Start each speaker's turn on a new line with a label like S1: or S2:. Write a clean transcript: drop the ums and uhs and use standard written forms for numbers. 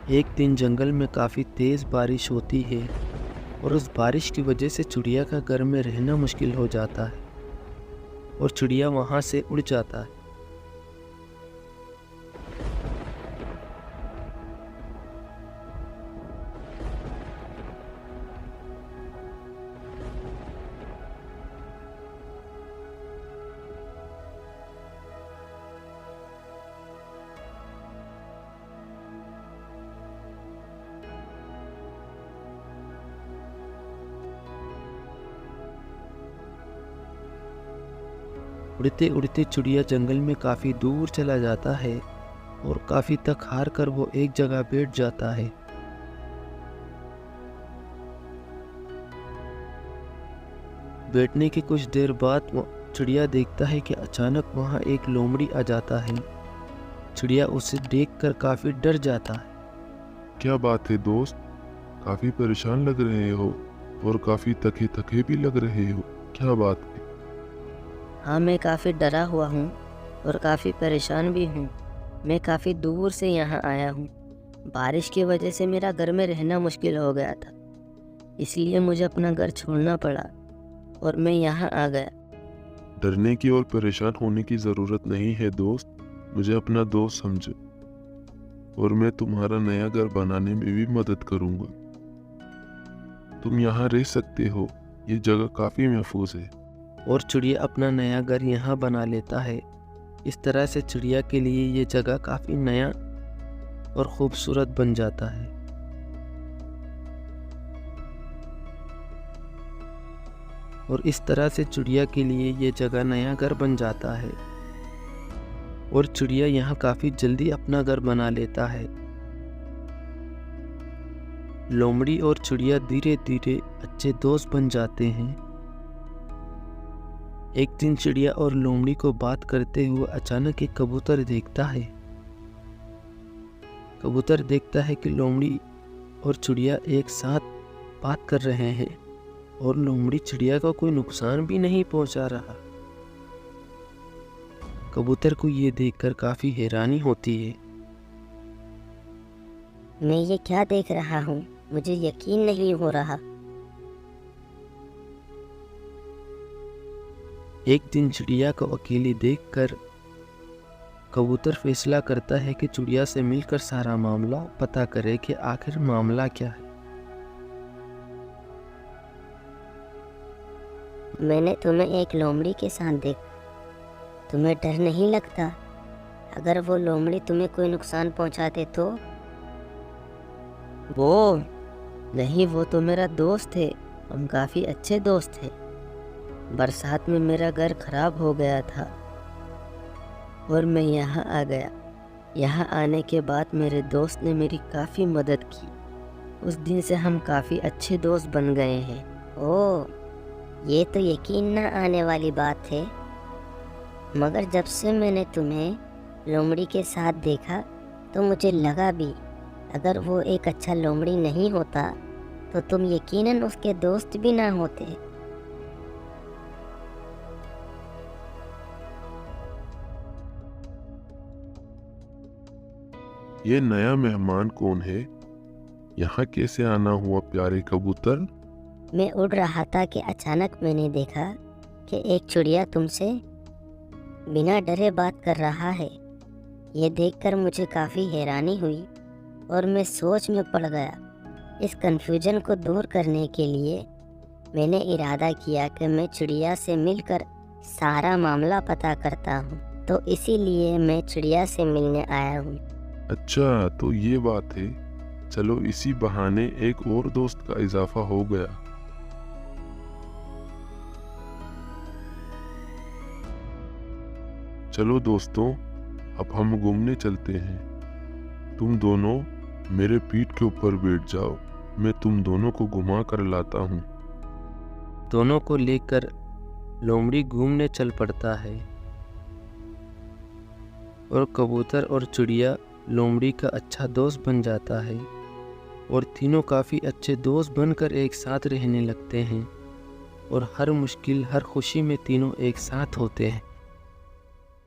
S1: एक दिन जंगल में काफ़ी तेज़ बारिश होती है और उस बारिश की वजह से चिड़िया का घर में रहना मुश्किल हो जाता है और चिड़िया वहाँ से उड़ जाता है। उड़ते उड़ते चिड़िया जंगल में काफ़ी दूर चला जाता है और काफ़ी थक हार कर वो एक जगह बैठ जाता है। बैठने की कुछ देर बाद वो चिड़िया देखता है कि अचानक वहाँ एक लोमड़ी आ जाता है। चिड़िया उसे देखकर काफ़ी डर जाता है।
S2: क्या बात है दोस्त, काफी परेशान लग रहे हो और काफी थके थके भी लग रहे हो, क्या बात है?
S3: हाँ, मैं काफ़ी डरा हुआ हूँ और काफ़ी परेशान भी हूँ। मैं काफ़ी दूर से यहाँ आया हूँ। बारिश की वजह से मेरा घर में रहना मुश्किल हो गया था, इसलिए मुझे अपना घर छोड़ना पड़ा और मैं यहाँ आ गया।
S2: डरने की और परेशान होने की जरूरत नहीं है दोस्त, मुझे अपना दोस्त समझो और मैं तुम्हारा नया घर बनाने में भी मदद करूँगा। तुम यहाँ रह सकते हो, ये जगह काफी महफूज है।
S1: और चिड़िया अपना नया घर यहाँ बना लेता है। इस तरह से चिड़िया के लिए ये जगह काफ़ी नया और खूबसूरत बन जाता है। और इस तरह से चिड़िया के लिए ये जगह नया घर बन जाता है और चिड़िया यहाँ काफ़ी जल्दी अपना घर बना लेता है। लोमड़ी और चिड़िया धीरे धीरे अच्छे दोस्त बन जाते हैं। एक दिन चिड़िया और लोमड़ी को बात करते हुए अचानक एक कबूतर देखता है। कबूतर देखता है कि लोमड़ी और चिड़िया एक साथ बात कर रहे हैं और लोमड़ी चिड़िया को कोई नुकसान भी नहीं पहुंचा रहा। कबूतर को ये देखकर काफी हैरानी होती है।
S3: मैं ये क्या देख रहा हूँ, मुझे यकीन नहीं हो रहा।
S1: एक दिन चिड़िया को अकेली देखकर कबूतर फैसला करता है कि चिड़िया से मिलकर सारा मामला पता करे कि आखिर मामला क्या है।
S3: मैंने तुम्हें एक लोमड़ी के साथ देखा, तुम्हें डर नहीं लगता? अगर वो लोमड़ी तुम्हें कोई नुकसान पहुंचाते तो? वो नहीं, वो तो मेरा दोस्त है, हम काफ़ी अच्छे दोस्त हैं। बरसात में मेरा घर खराब हो गया था और मैं यहाँ आ गया। यहाँ आने के बाद मेरे दोस्त ने मेरी काफ़ी मदद की। उस दिन से हम काफ़ी अच्छे दोस्त बन गए हैं। ओह, ये तो यकीन न आने वाली बात है। मगर जब से मैंने तुम्हें लोमड़ी के साथ देखा तो मुझे लगा भी अगर वो एक अच्छा लोमड़ी नहीं होता तो तुम यकीनन उसके दोस्त भी ना होते।
S2: ये नया मेहमान कौन है? यहाँ कैसे आना हुआ प्यारे कबूतर?
S3: मैं उड़ रहा था कि अचानक मैंने देखा कि एक चिड़िया तुमसे बिना डरे बात कर रहा है। ये देखकर मुझे काफ़ी हैरानी हुई और मैं सोच में पड़ गया। इस कन्फ्यूजन को दूर करने के लिए मैंने इरादा किया कि मैं चिड़िया से मिलकर सारा मामला पता करता हूँ, तो इसीलिए मैं चिड़िया से मिलने आया हूँ।
S2: अच्छा, तो ये बात है। चलो, इसी बहाने एक और दोस्त का इजाफा हो गया। चलो दोस्तों, अब हम घूमने चलते हैं। तुम दोनों मेरे पीठ के ऊपर बैठ जाओ, मैं तुम दोनों को घुमा कर लाता हूँ।
S1: दोनों को लेकर लोमड़ी घूमने चल पड़ता है और कबूतर और चिड़िया लोमड़ी का अच्छा दोस्त बन जाता है और तीनों काफ़ी अच्छे दोस्त बनकर एक साथ रहने लगते हैं और हर मुश्किल हर खुशी में तीनों एक साथ होते हैं।